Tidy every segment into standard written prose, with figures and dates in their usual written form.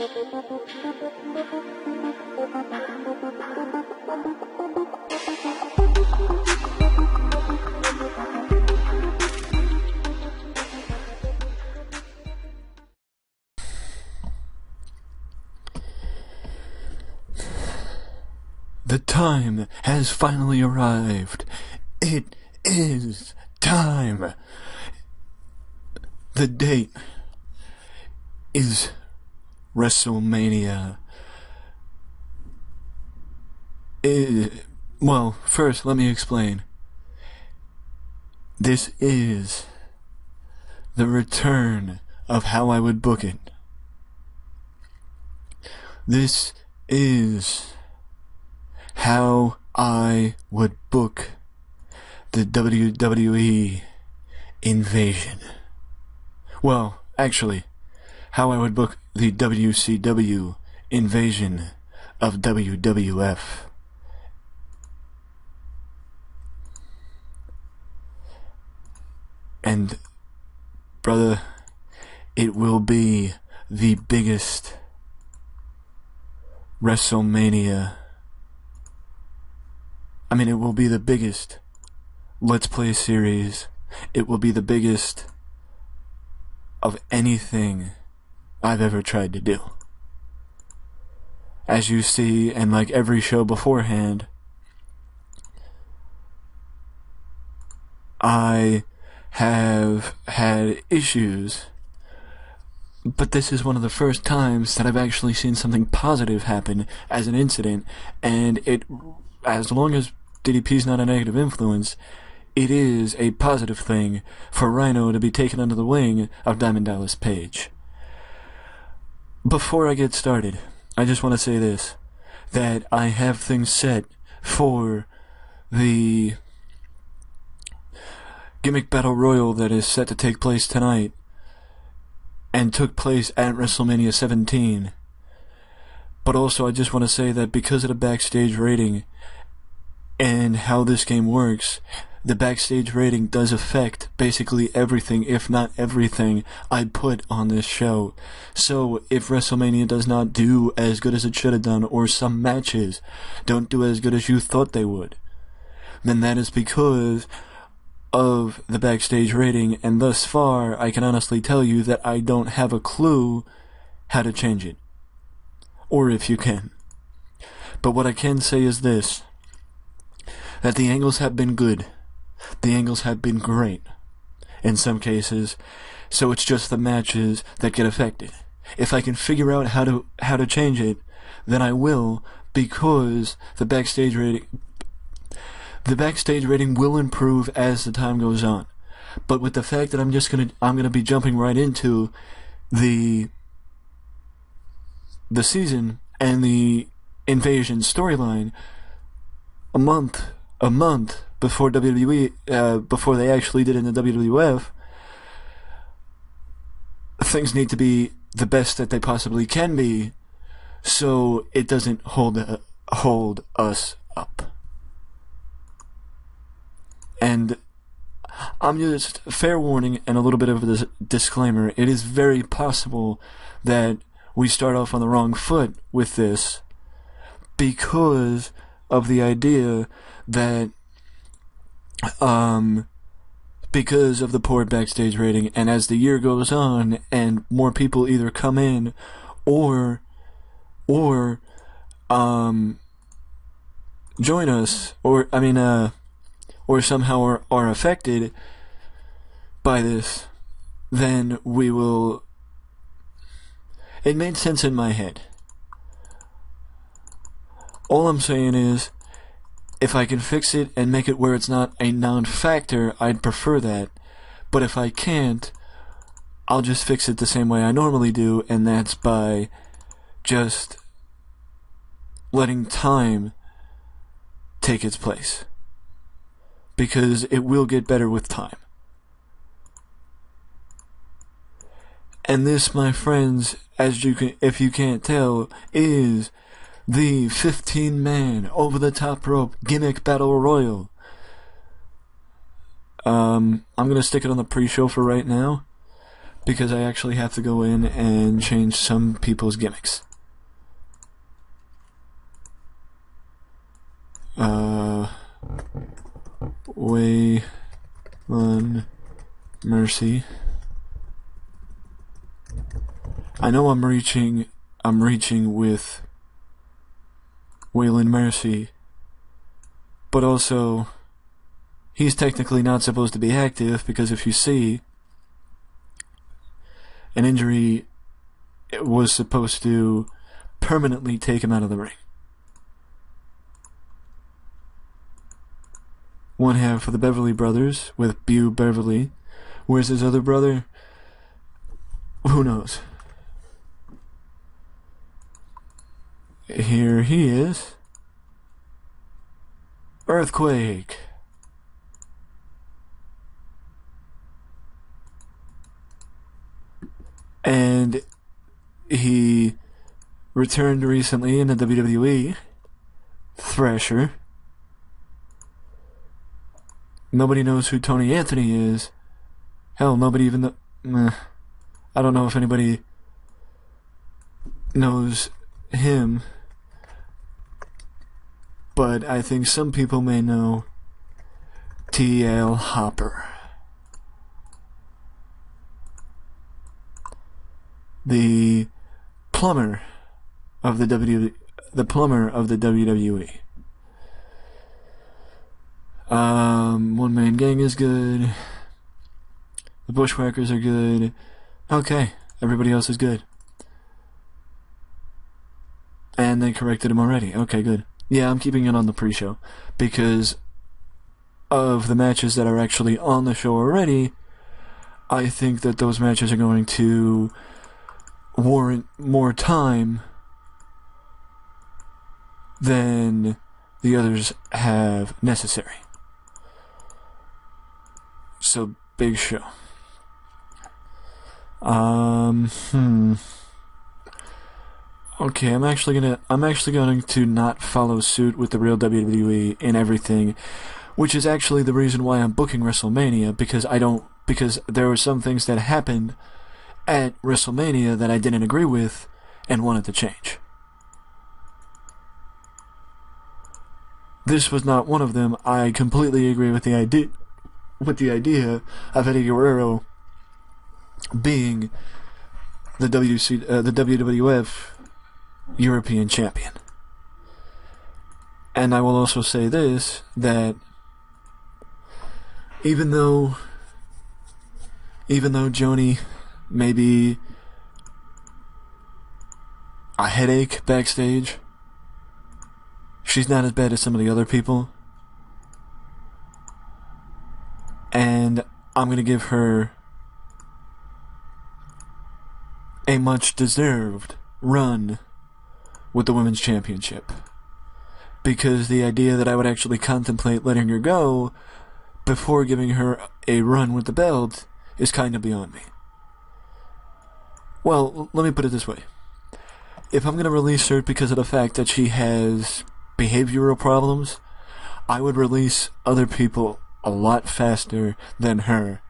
The time has finally arrived. It is time. The date is Wrestlemania. Well, first, let me explain. This is the return of how I would book it. This is how I would book the WWE invasion. Well, actually, how I would book the WCW invasion of WWF. And, brother, it will be the biggest Wrestlemania. I mean, it will be the biggest Let's Play series. It will be the biggest of anything I've ever tried to do. As you see, and like every show beforehand, I have had issues, but this is one of the first times that I've actually seen something positive happen as an incident, and as long as DDP's not a negative influence, it is a positive thing for Rhino to be taken under the wing of Diamond Dallas Page. Before I get started, I just want to say this, that I have things set for the Gimmick Battle Royal that is set to take place tonight, and took place at WrestleMania 17. But also I just want to say that because of the backstage rating and how this game works, the backstage rating does affect basically everything, if not everything, I put on this show. So if WrestleMania does not do as good as it should have done, or some matches don't do as good as you thought they would, then that is because of the backstage rating, and thus far I can honestly tell you that I don't have a clue how to change it. Or if you can. But what I can say is this, that the angles have been good. The angles have been great in some cases, so it's just the matches that get affected. If I can figure out how to change it, then I will, because the backstage rating will improve as the time goes on. But with the fact that I'm gonna be jumping right into the season and the invasion storyline a month before WWE, before they actually did in the WWF, things need to be the best that they possibly can be, so it doesn't hold us up. And I'm just fair warning and a little bit of a disclaimer. It is very possible that we start off on the wrong foot with this because of the idea that because of the poor backstage rating, and as the year goes on and more people either come in or join us, or somehow are affected by this, then we will... It made sense in my head. All I'm saying is, if I can fix it and make it where it's not a non-factor, I'd prefer that. But if I can't, I'll just fix it the same way I normally do, and that's by just letting time take its place. Because it will get better with time. And this, my friends, if you can't tell, is the 15-man over-the-top rope gimmick battle royal. I'm gonna stick it on the pre-show for right now, because I actually have to go in and change some people's gimmicks. Waylon Mercy. I know I'm reaching with Waylon Mercy, but also he's technically not supposed to be active, because if you see, an injury was supposed to permanently take him out of the ring. One half of the Beverly Brothers with Bew Beverly. Where's his other brother? Who knows? Here he is. Earthquake. And he returned recently in the WWE. Thrasher. Nobody knows who Tony Anthony is. Hell, nobody even I don't know if anybody knows him. But I think some people may know T.L. Hopper. The plumber of the WWE. One Man Gang is good. The Bushwhackers are good. Okay, everybody else is good. And they corrected him already. Okay, good. Yeah, I'm keeping it on the pre-show because of the matches that are actually on the show already. I think that those matches are going to warrant more time than the others have necessary. So, big show. Okay, I'm actually going to not follow suit with the real WWE in everything, which is actually the reason why I'm booking WrestleMania, because there were some things that happened at WrestleMania that I didn't agree with and wanted to change. This was not one of them. I completely agree with the idea of Eddie Guerrero being the WWF European Champion. And I will also say this, that even though Joni may be a headache backstage, she's not as bad as some of the other people. And I'm going to give her a much-deserved run with the Women's Championship. Because the idea that I would actually contemplate letting her go before giving her a run with the belt is kind of beyond me. Well, let me put it this way. If I'm going to release her because of the fact that she has behavioral problems, I would release other people a lot faster than her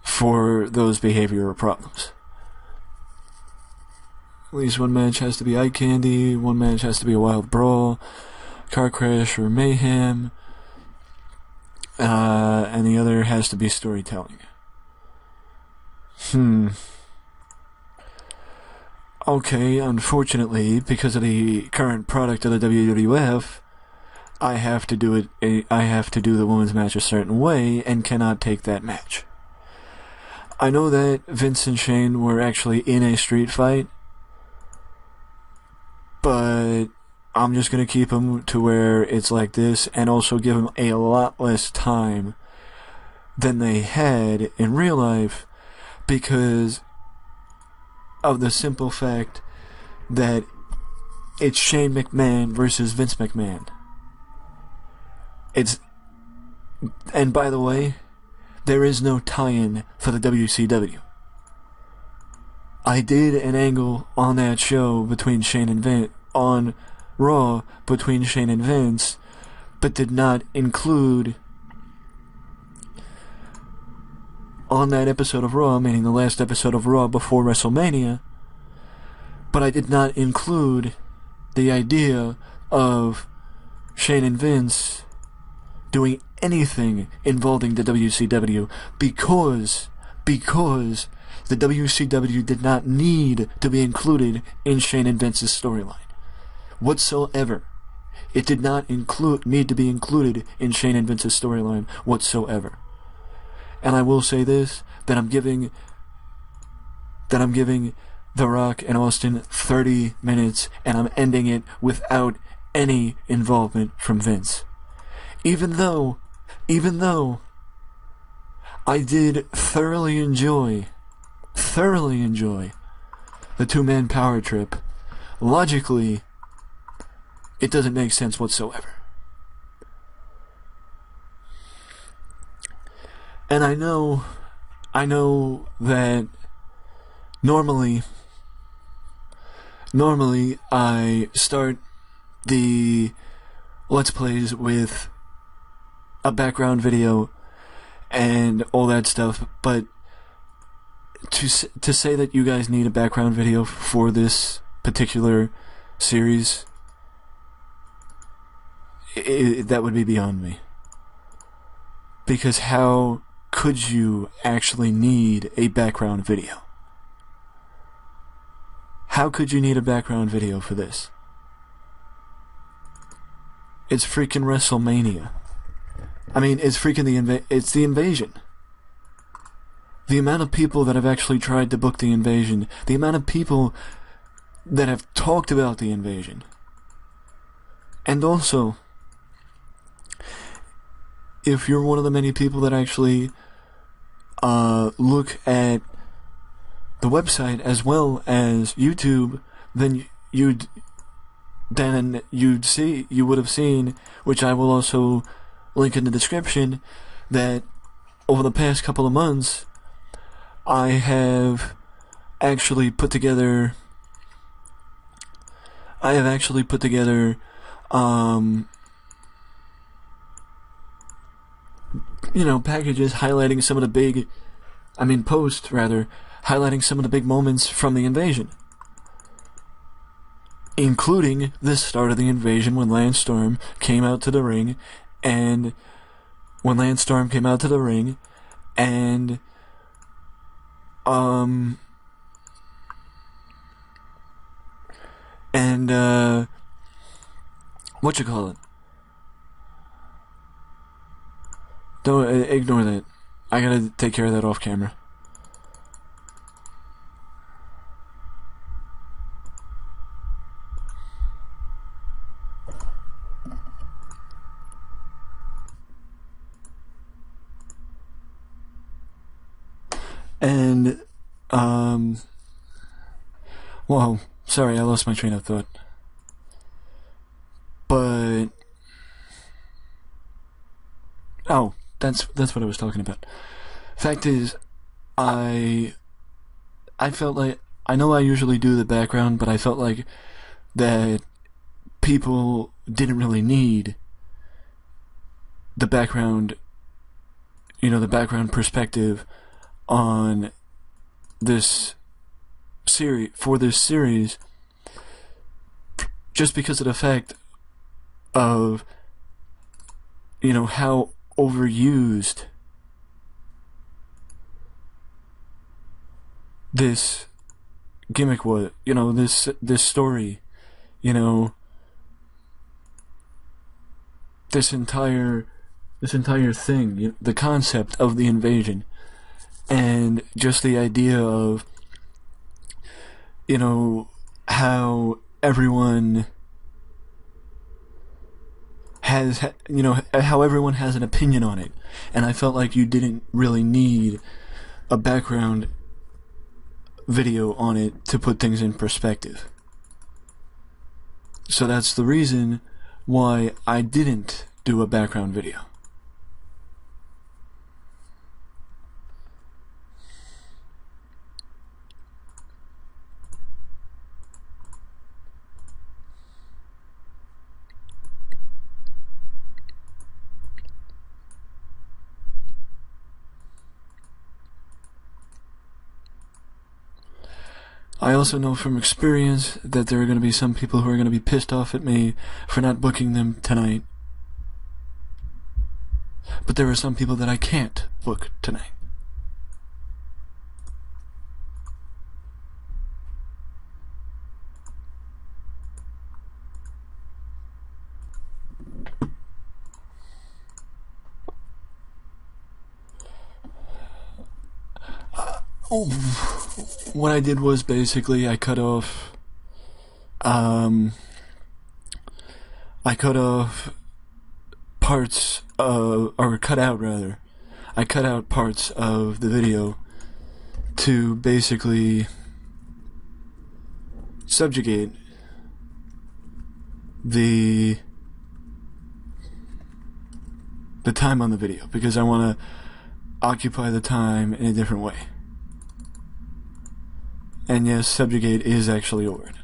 for those behavioral problems. At least one match has to be eye candy, one match has to be a wild brawl, car crash or mayhem, and the other has to be storytelling. Okay, unfortunately, because of the current product of the WWF, I have to do the women's match a certain way and cannot take that match. I know that Vince and Shane were actually in a street fight, but I'm just going to keep them to where it's like this and also give them a lot less time than they had in real life because of the simple fact that it's Shane McMahon versus Vince McMahon. And by the way, there is no tie-in for the WCW. I did an angle on that show between Shane and Vince, on Raw between Shane and Vince, but did not include on that episode of Raw, meaning the last episode of Raw before WrestleMania, but I did not include the idea of Shane and Vince doing anything involving the WCW because the WCW did not need to be included in Shane and Vince's storyline whatsoever. It did not need to be included in Shane and Vince's storyline whatsoever. And I will say this, that I'm giving The Rock and Austin 30 minutes, and I'm ending it without any involvement from Vince. Even though I did thoroughly enjoy the two-man power trip, logically, it doesn't make sense whatsoever. And I know that normally I start the Let's Plays with a background video and all that stuff, but to say that you guys need a background video for this particular series, that would be beyond me. Because how could you actually need a background video? How could you need a background video for this? It's freaking WrestleMania. I mean, it's freaking it's the invasion. The amount of people that have actually tried to book the invasion, the amount of people that have talked about the invasion. And also, if you're one of the many people that actually look at the website as well as YouTube, then you would have seen, which I will also link in the description, that over the past couple of months I have actually put together packages highlighting some of the big, posts rather, highlighting some of the big moments from the invasion. Including the start of the invasion when Lance Storm came out to the ring, and don't ignore that. I gotta take care of that off camera. And, well, sorry, I lost my train of thought. But, oh, that's what I was talking about. Fact is, I felt like, I know I usually do the background, but I felt like that people didn't really need the background, the background perspective on this series, just because of the fact of how overused this gimmick was, this story, this entire thing, the concept of the invasion. And just the idea of, how everyone has, how everyone has an opinion on it. And I felt like you didn't really need a background video on it to put things in perspective. So that's the reason why I didn't do a background video. I also know from experience that there are going to be some people who are going to be pissed off at me for not booking them tonight. But there are some people that I can't book tonight. What I did was basically I cut off parts of, or cut out rather. I cut out parts of the video to basically subjugate the time on the video, because I want to occupy the time in a different way. And yes, subjugate is actually a word.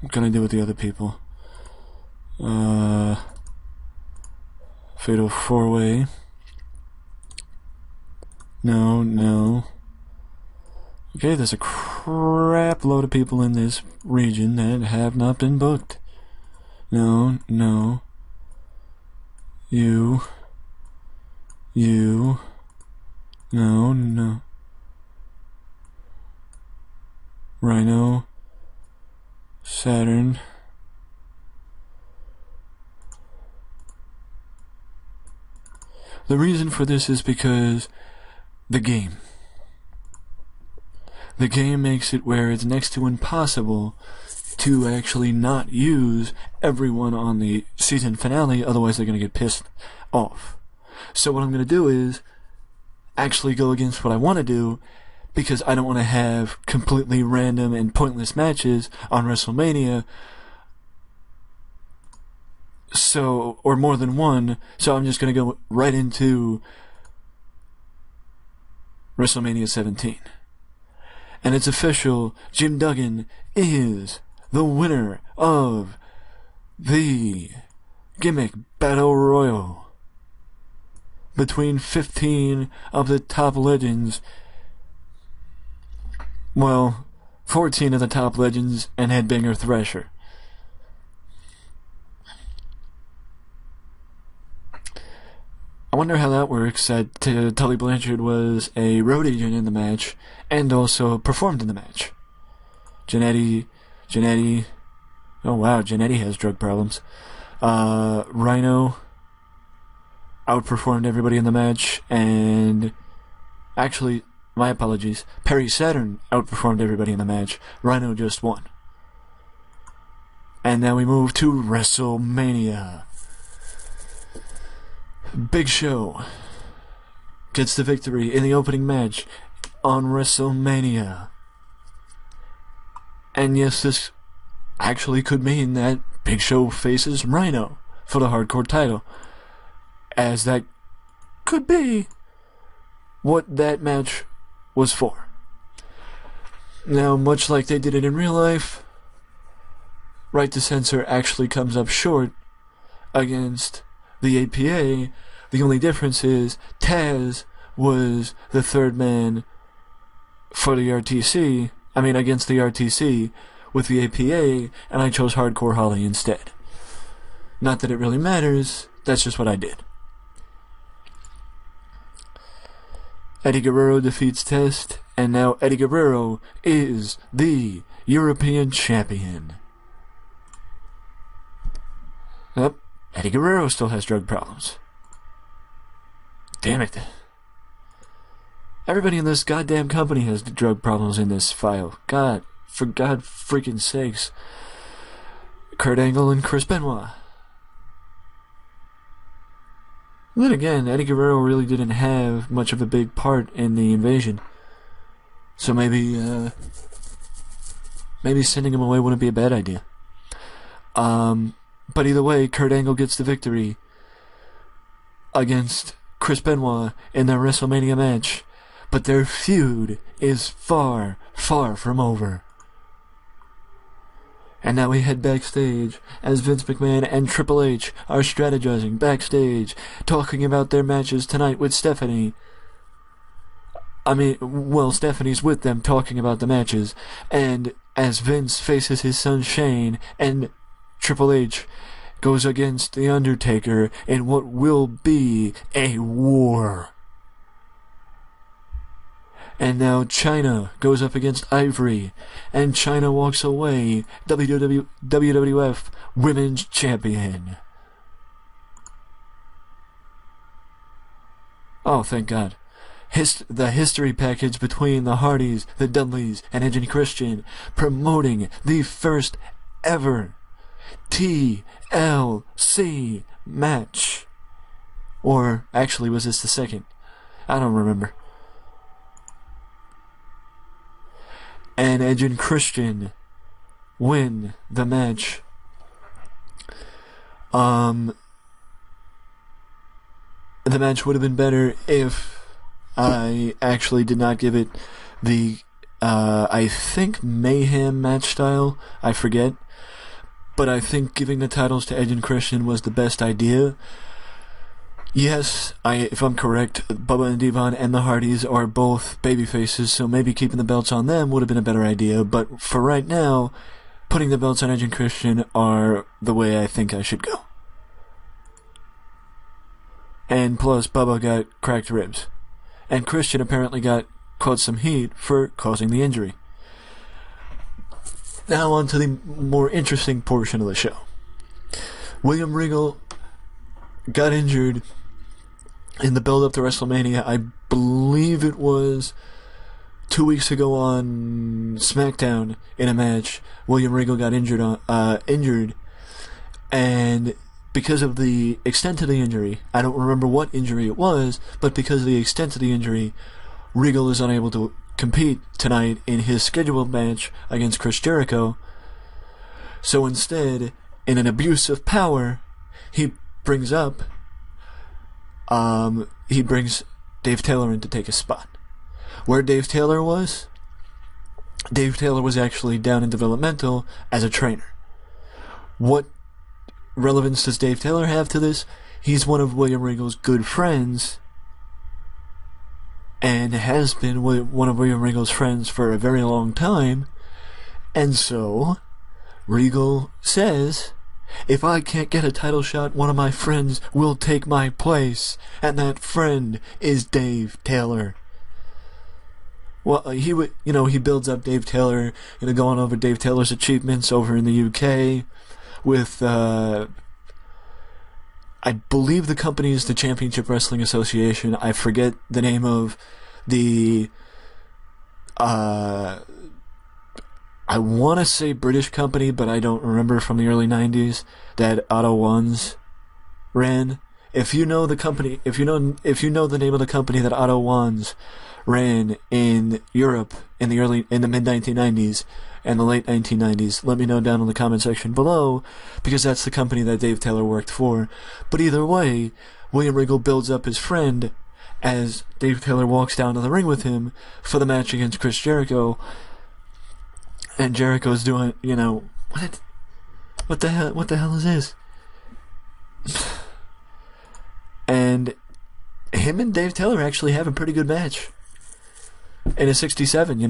What can I do with the other people? Fatal 4-way. No. Okay, there's a crap load of people in this region that have not been booked. No. You. No. Rhino. Saturn. The reason for this is because the game makes it where it's next to impossible to actually not use everyone on the season finale, otherwise they're going to get pissed off. So what I'm going to do is actually go against what I want to do, because I don't want to have completely random and pointless matches on WrestleMania, or more than one, so I'm just going to go right into WrestleMania 17. And it's official, Jim Duggan is the winner of the Gimmick Battle Royal between 15 of the top legends. Well, 14 of the top legends and Headbanger Thrasher. I wonder how that works, that Tully Blanchard was a road agent in the match and also performed in the match. Jannetty, oh wow, Jannetty has drug problems. Rhino outperformed everybody in the match, and actually, my apologies, Perry Saturn outperformed everybody in the match. Rhino just won. And now we move to WrestleMania. Big Show gets the victory in the opening match on WrestleMania. And yes, this actually could mean that Big Show faces Rhino for the hardcore title, as that could be what that match was for. Now, much like they did it in real life, Right to Censor actually comes up short against the APA. The only difference is Taz was the third man for the RTC, against the RTC with the APA, and I chose Hardcore Holly instead. Not that it really matters, that's just what I did. Eddie Guerrero defeats Test, and now Eddie Guerrero is the European Champion. Yep, Eddie Guerrero still has drug problems. Damn it. Everybody in this goddamn company has drug problems in this file. God, for God freaking sakes. Kurt Angle and Chris Benoit. Then again, Eddie Guerrero really didn't have much of a big part in the invasion. So maybe sending him away wouldn't be a bad idea. But either way, Kurt Angle gets the victory against Chris Benoit in their WrestleMania match. But their feud is far, far from over. And now we head backstage as Vince McMahon and Triple H are strategizing backstage, talking about their matches tonight with Stephanie. Stephanie's with them talking about the matches, and as Vince faces his son Shane, and Triple H goes against The Undertaker in what will be a war. And now Chyna goes up against Ivory, and Chyna walks away WWF Women's Champion. Oh, thank God. The history package between the Hardys, the Dudleys, and Edge and Christian, promoting the first ever TLC match. Or, actually, was this the second? I don't remember. And Edge and Christian win the match. The match would have been better if I actually did not give it the, I think Mayhem match style. I forget. But I think giving the titles to Edge and Christian was the best idea. Yes, if I'm correct, Bubba and Devon and the Hardys are both babyfaces, so maybe keeping the belts on them would have been a better idea, but for right now, putting the belts on Edge and Christian are the way I think I should go. And plus, Bubba got cracked ribs. And Christian apparently caught some heat for causing the injury. Now on to the more interesting portion of the show. William Regal got injured in the build-up to WrestleMania. I believe it was 2 weeks ago on SmackDown in a match. William Regal got injured, and because of the extent of the injury, I don't remember what injury it was, but because of the extent of the injury, Regal is unable to compete tonight in his scheduled match against Chris Jericho. So instead, in an abuse of power, he brings Dave Taylor in to take his spot. Where Dave Taylor was? Dave Taylor was actually down in developmental as a trainer. What relevance does Dave Taylor have to this? He's one of William Regal's good friends, and has been one of William Regal's friends for a very long time, and so Regal says, if I can't get a title shot, one of my friends will take my place, and that friend is Dave Taylor. Well, he builds up Dave Taylor, going over Dave Taylor's achievements over in the UK with, I believe the company is the Championship Wrestling Association. I forget the name of the, I want to say British company, but I don't remember, from the early 90s, that Otto Wanz ran. If you know the company, if you know the name of the company that Otto Wanz ran in Europe in the mid 1990s and the late 1990s, let me know down in the comment section below, because that's the company that Dave Taylor worked for. But either way, William Regal builds up his friend as Dave Taylor walks down to the ring with him for the match against Chris Jericho. And Jericho's doing, what the hell is this? And him and Dave Taylor actually have a pretty good match in a 67.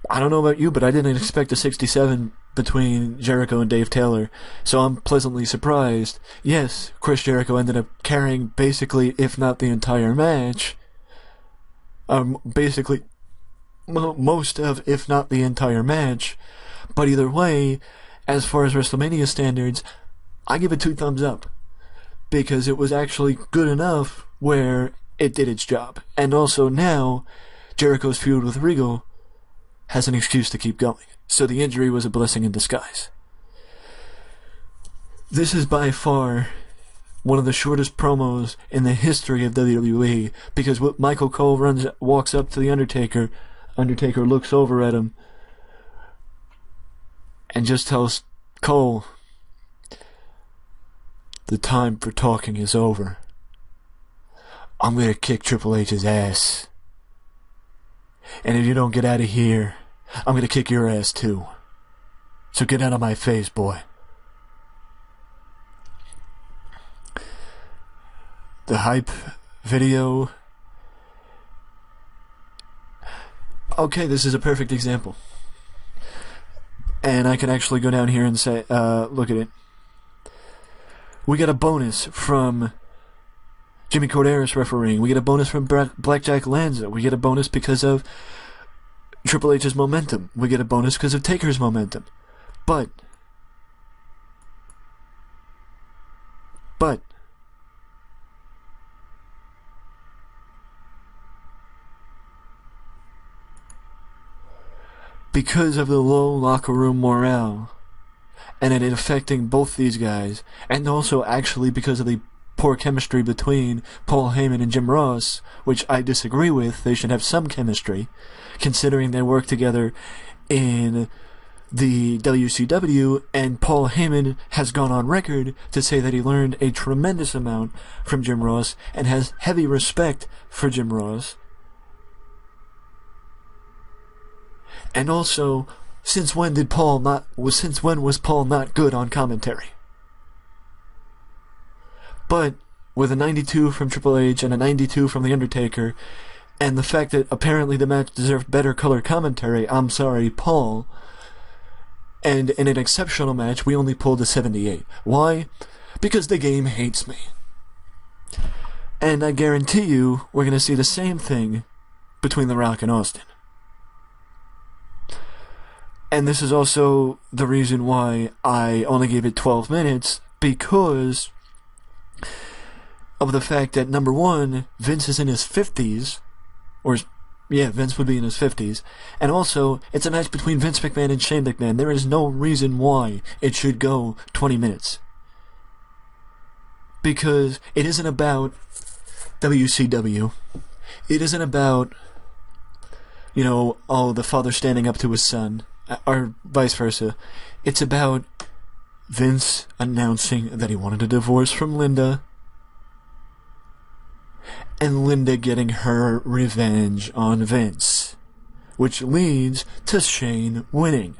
I don't know about you, but I didn't expect a 67 between Jericho and Dave Taylor, so I'm pleasantly surprised. Yes, Chris Jericho ended up carrying basically, if not the entire match, basically most of, if not the entire match. But either way, as far as WrestleMania standards, I give it 2 thumbs up, because it was actually good enough where it did its job. And also now, Jericho's feud with Regal has an excuse to keep going. So the injury was a blessing in disguise. This is by far one of the shortest promos in the history of WWE, because Michael Cole walks up to the Undertaker. Undertaker looks over at him and just tells Cole, the time for talking is over. I'm gonna kick Triple H's ass. And if you don't get out of here, I'm gonna kick your ass too. So get out of my face, boy. The hype video. Okay, this is a perfect example. And I can actually go down here and say, look at it. We get a bonus from Jimmy Corderas refereeing. We get a bonus from Blackjack Lanza. We get a bonus because of Triple H's momentum. We get a bonus because of Taker's momentum. But because of the low locker room morale, and it affecting both these guys, and also actually because of the poor chemistry between Paul Heyman and Jim Ross, which I disagree with. They should have some chemistry, considering they work together in the WCW, and Paul Heyman has gone on record to say that he learned a tremendous amount from Jim Ross and has heavy respect for Jim Ross. And also, since when was Paul not good on commentary? But with a 92 from Triple H and a 92 from The Undertaker, and the fact that apparently the match deserved better color commentary, I'm sorry, Paul. And in an exceptional match, we only pulled a 78. Why? Because the game hates me. And I guarantee you, we're going to see the same thing between The Rock and Austin. And this is also the reason why I only gave it 12 minutes, because of the fact that, number one, Vince is in his 50s, Vince would be in his 50s, and also, it's a match between Vince McMahon and Shane McMahon. There is no reason why it should go 20 minutes. Because it isn't about WCW. It isn't about, the father standing up to his son, or vice versa. It's about Vince announcing that he wanted a divorce from Linda, and Linda getting her revenge on Vince, which leads to Shane winning.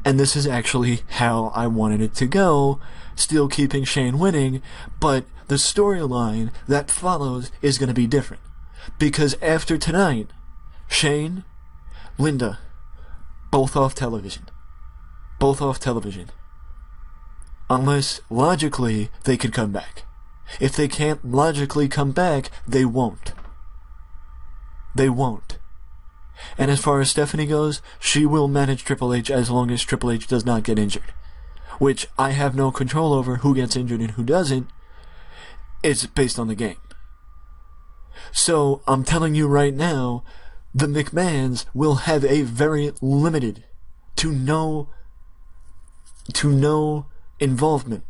And this is actually how I wanted it to go, still keeping Shane winning, but the storyline that follows is going to be different. Because after tonight, Shane, Linda, both off television. Unless, logically, they could come back. If they can't logically come back, they won't. And as far as Stephanie goes, she will manage Triple H as long as Triple H does not get injured. Which I have no control over who gets injured and who doesn't. It's based on the game. So, I'm telling you right now, the McMahons will have a very limited to no involvement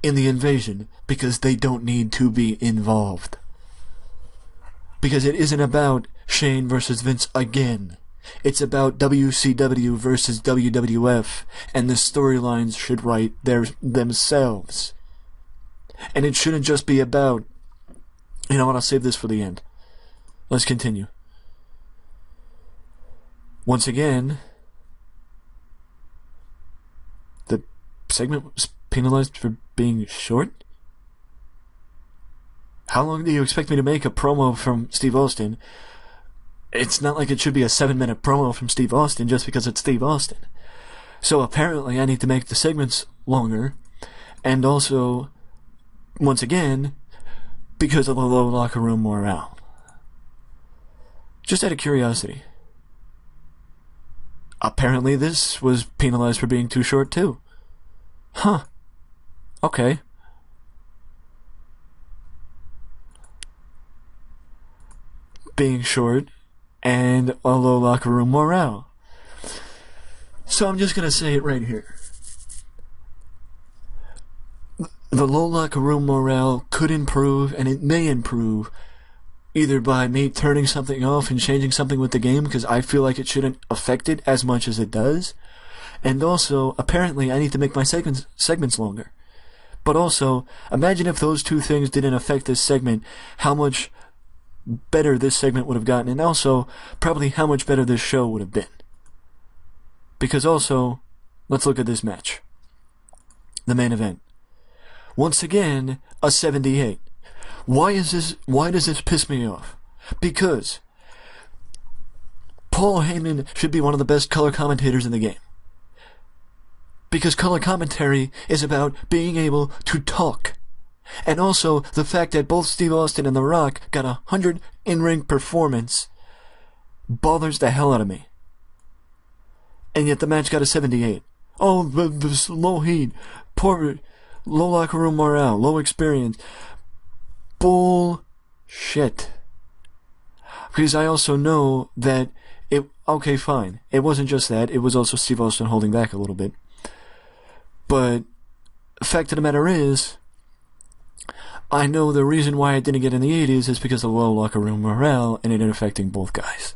in the invasion, because they don't need to be involved. Because it isn't about Shane versus Vince again. It's about WCW versus WWF, and the storylines should write themselves. And it shouldn't just be about, I'll save this for the end. Let's continue. Once again, the segment was penalized for being short? How long do you expect me to make a promo from Steve Austin? It's not like it should be a 7-minute promo from Steve Austin just because it's Steve Austin. So apparently I need to make the segments longer, and also, once again, because of the low locker room morale. Just out of curiosity. Apparently this was penalized for being too short too. Huh. Okay. Being short and a low locker room morale. So I'm just gonna say it right here. The low locker room morale could improve, and it may improve, either by me turning something off and changing something with the game, because I feel like it shouldn't affect it as much as it does. And also, apparently, I need to make my segments longer. But also, imagine if those two things didn't affect this segment, how much better this segment would have gotten, and also, probably how much better this show would have been. Because also, let's look at this match. The main event. Once again, a 78. Why does this piss me off? Because Paul Heyman should be one of the best color commentators in the game. Because color commentary is about being able to talk. And also, the fact that both Steve Austin and The Rock got 100 in-ring performance bothers the hell out of me. And yet the match got a 78. Oh, the low heat, poor, low locker room morale, low experience. Bullshit. Because I also know that okay, fine. It wasn't just that, it was also Steve Austin holding back a little bit. But the fact of the matter is, I know the reason why I didn't get in the 80s is because of low locker room morale and it affecting both guys.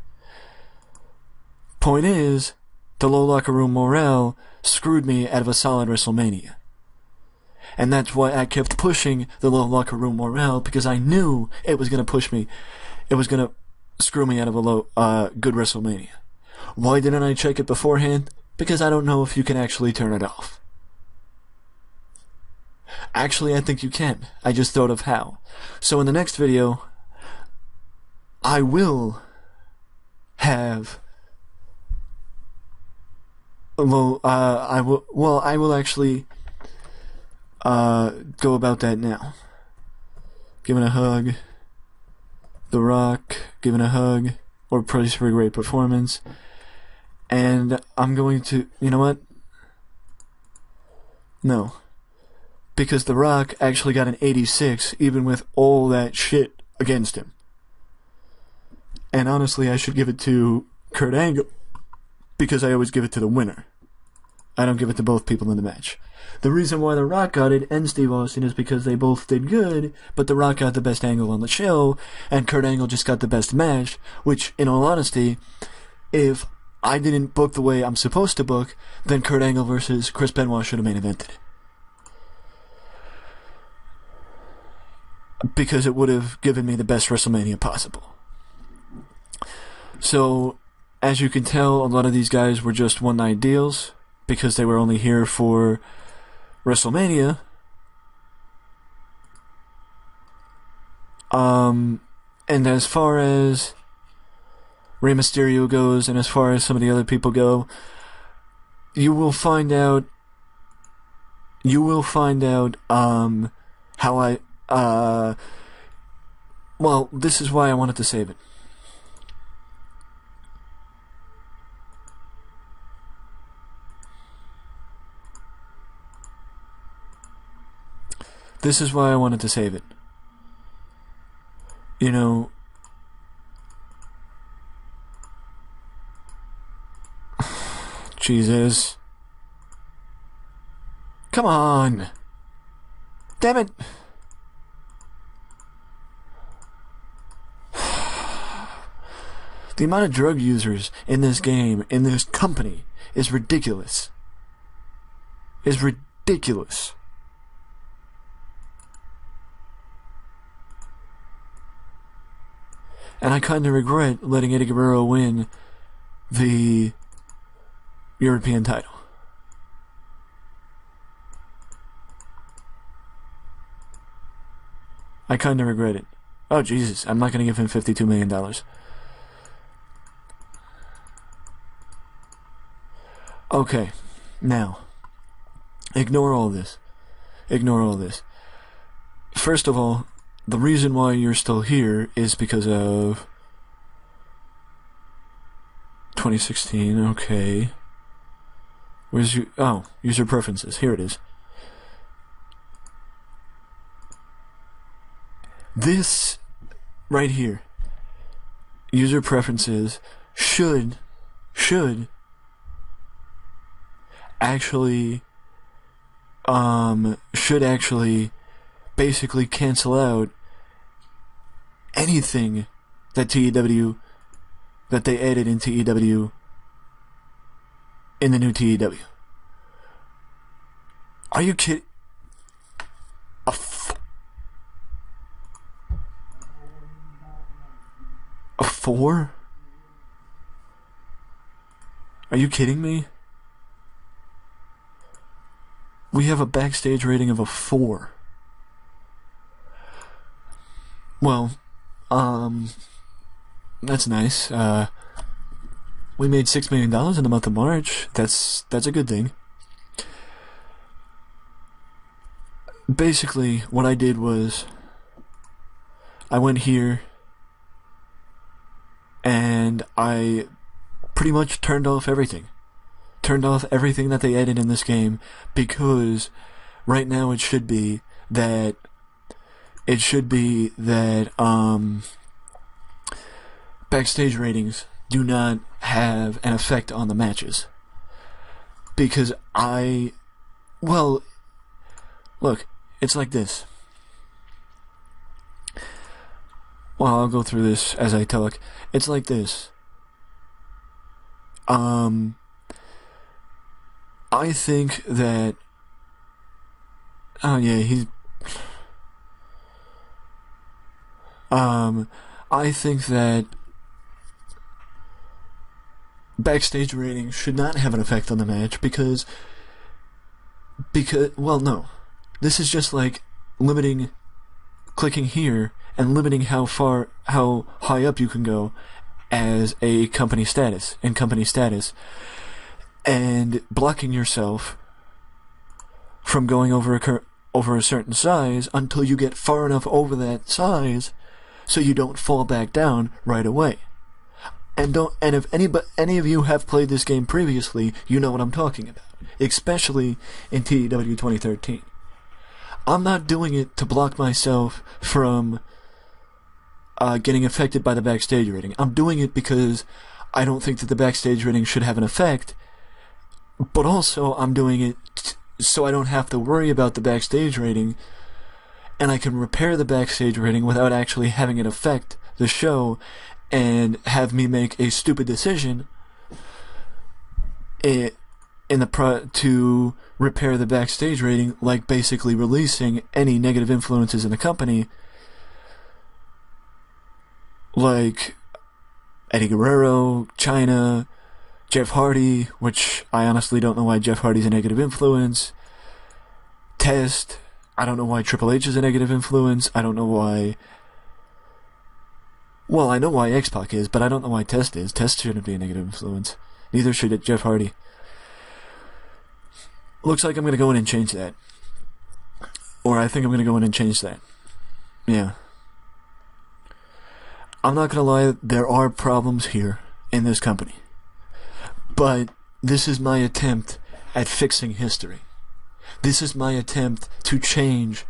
Point is, the low locker room morale screwed me out of a solid WrestleMania. And that's why I kept pushing the low locker room morale, because I knew it was going to push me. It was going to screw me out of a good WrestleMania. Why didn't I check it beforehand? Because I don't know if you can actually turn it off. Actually, I think you can. I just thought of how. So in the next video, I will have I will actually go about that now. Giving a hug. The Rock giving a hug or praise for a great performance. And I'm going to, you know what? No. Because The Rock actually got an 86 even with all that shit against him. And honestly, I should give it to Kurt Angle because I always give it to the winner. I don't give it to both people in the match. The reason why The Rock got it and Steve Austin is because they both did good, but The Rock got the best angle on the show, and Kurt Angle just got the best match, which, in all honesty, if I didn't book the way I'm supposed to book, then Kurt Angle versus Chris Benoit should have main evented it. Because it would have given me the best WrestleMania possible. So, as you can tell, a lot of these guys were just one-night deals, because they were only here for WrestleMania. And as far as Rey Mysterio goes, and as far as some of the other people go, you will find out how I well, this is why I wanted to save it. This is why I wanted to save it. You know, Jesus. Come on. Damn it. The amount of drug users in this game, in this company, is ridiculous. Is ridiculous. And I kind of regret letting Eddie Guerrero win the European title. I kind of regret it. Oh, Jesus, I'm not going to give him $52 million. Okay, now, ignore all this. Ignore all this. First of all, the reason why you're still here is because of 2016, okay. Where's your... oh, user preferences. Here it is. This, right here, user preferences, should actually basically cancel out anything that TEW, that they added in TEW, in the new TEW. Are you kidding? A 4? Are you kidding me? we have a backstage rating of a 4. Well, that's nice. We made $6 million in the month of March. That's a good thing. Basically, what I did was I went here and I pretty much turned off everything. Turned off everything that they added in this game, because right now it should be that backstage ratings do not have an effect on the matches. Because well, look, it's like this. Well, I'll go through this as I talk. It's like this. I think that... Oh, yeah, I think that backstage ratings should not have an effect on the match because, well, no. This is just like clicking here and limiting how high up you can go as a company status, and blocking yourself from going over a certain size until you get far enough over that size so you don't fall back down right away. And if any of you have played this game previously, you know what I'm talking about, especially in TEW 2013. I'm not doing it to block myself from getting affected by the backstage rating. I'm doing it because I don't think that the backstage rating should have an effect, but also I'm doing it so I don't have to worry about the backstage rating, and I can repair the backstage rating without actually having it affect the show and have me make a stupid decision to repair the backstage rating, like basically releasing any negative influences in the company, like Eddie Guerrero, China, Jeff Hardy, which I honestly don't know why Jeff Hardy's a negative influence, Test, I don't know why Triple H is a negative influence, I don't know why... Well, I know why X-Pac is, but I don't know why Test is. Test shouldn't be a negative influence. Neither should Jeff Hardy. Looks like I'm going to go in and change that. Or I think I'm going to go in and change that. Yeah. I'm not going to lie, there are problems here in this company. But this is my attempt at fixing history. This is my attempt to change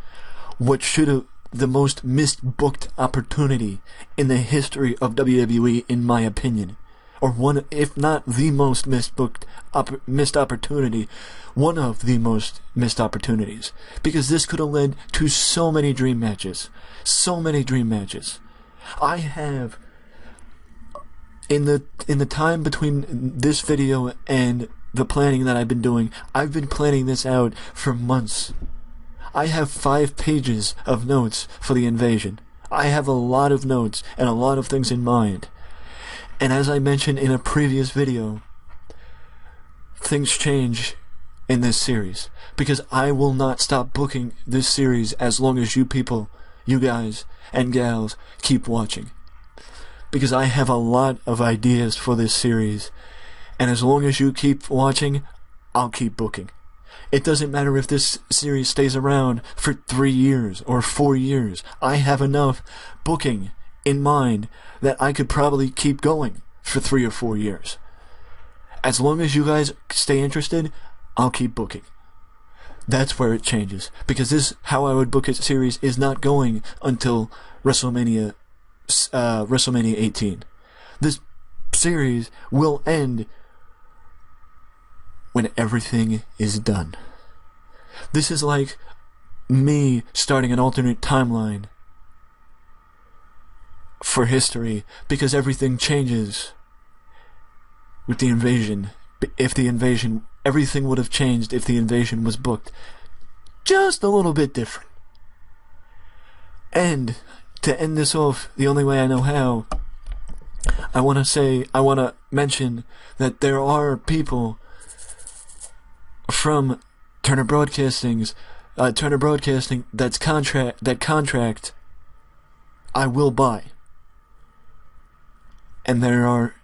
what should have the most missed-booked opportunity in the history of WWE, in my opinion. Or one, if not the most missed opportunity, one of the most missed opportunities. Because this could have led to so many dream matches. So many dream matches. I have, in the time between this video and the planning that I've been doing, I've been planning this out for months. I have 5 pages of notes for the invasion. I have a lot of notes and a lot of things in mind. And as I mentioned in a previous video, things change in this series. Because I will not stop booking this series as long as you people, you guys and gals, keep watching. Because I have a lot of ideas for this series. And as long as you keep watching, I'll keep booking. It doesn't matter if this series stays around for 3 years or 4 years. I have enough booking in mind that I could probably keep going for 3 or 4 years. As long as you guys stay interested, I'll keep booking. That's where it changes. Because this, how I would book a series, is not going until WrestleMania 18. This series will end when everything is done. This is like me starting an alternate timeline for history, because everything changes with the invasion. Everything would have changed if the invasion was booked just a little bit different. And to end this off the only way I know how, I want to mention that there are people from Turner Broadcasting, that contract I will buy. And there are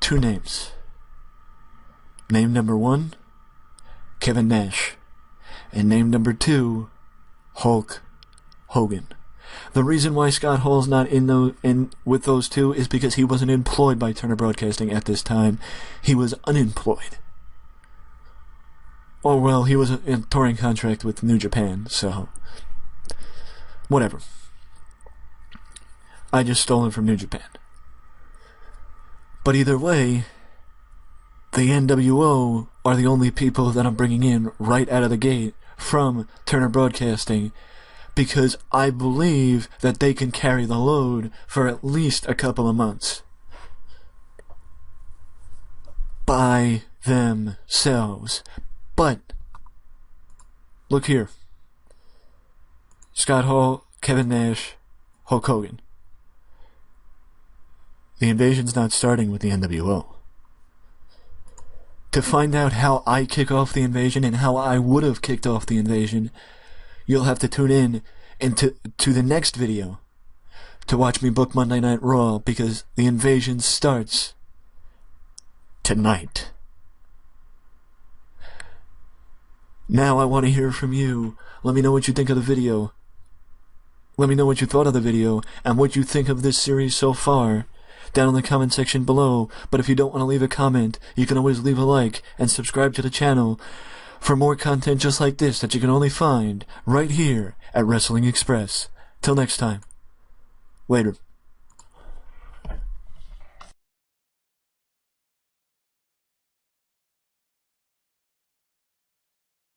two names. Name number 1, Kevin Nash. And name number 2, Hulk Hogan. The reason why Scott Hall's not in with those two is because he wasn't employed by Turner Broadcasting at this time. He was unemployed. Or, well, he was in a touring contract with New Japan, so whatever. I just stole him from New Japan. But either way, the NWO are the only people that I'm bringing in right out of the gate from Turner Broadcasting, because I believe that they can carry the load for at least a couple of months by themselves. But look here. Scott Hall, Kevin Nash, Hulk Hogan. The invasion's not starting with the NWO. To find out how I kick off the invasion and how I would have kicked off the invasion, you'll have to tune in to the next video to watch me book Monday Night Raw, because the invasion starts tonight. Now I want to hear from you. Let me know what you think of the video. Let me know what you thought of the video and what you think of this series so far down in the comment section below. But if you don't want to leave a comment, you can always leave a like and subscribe to the channel for more content just like this that you can only find right here at Wrestling Express. Till next time. Later.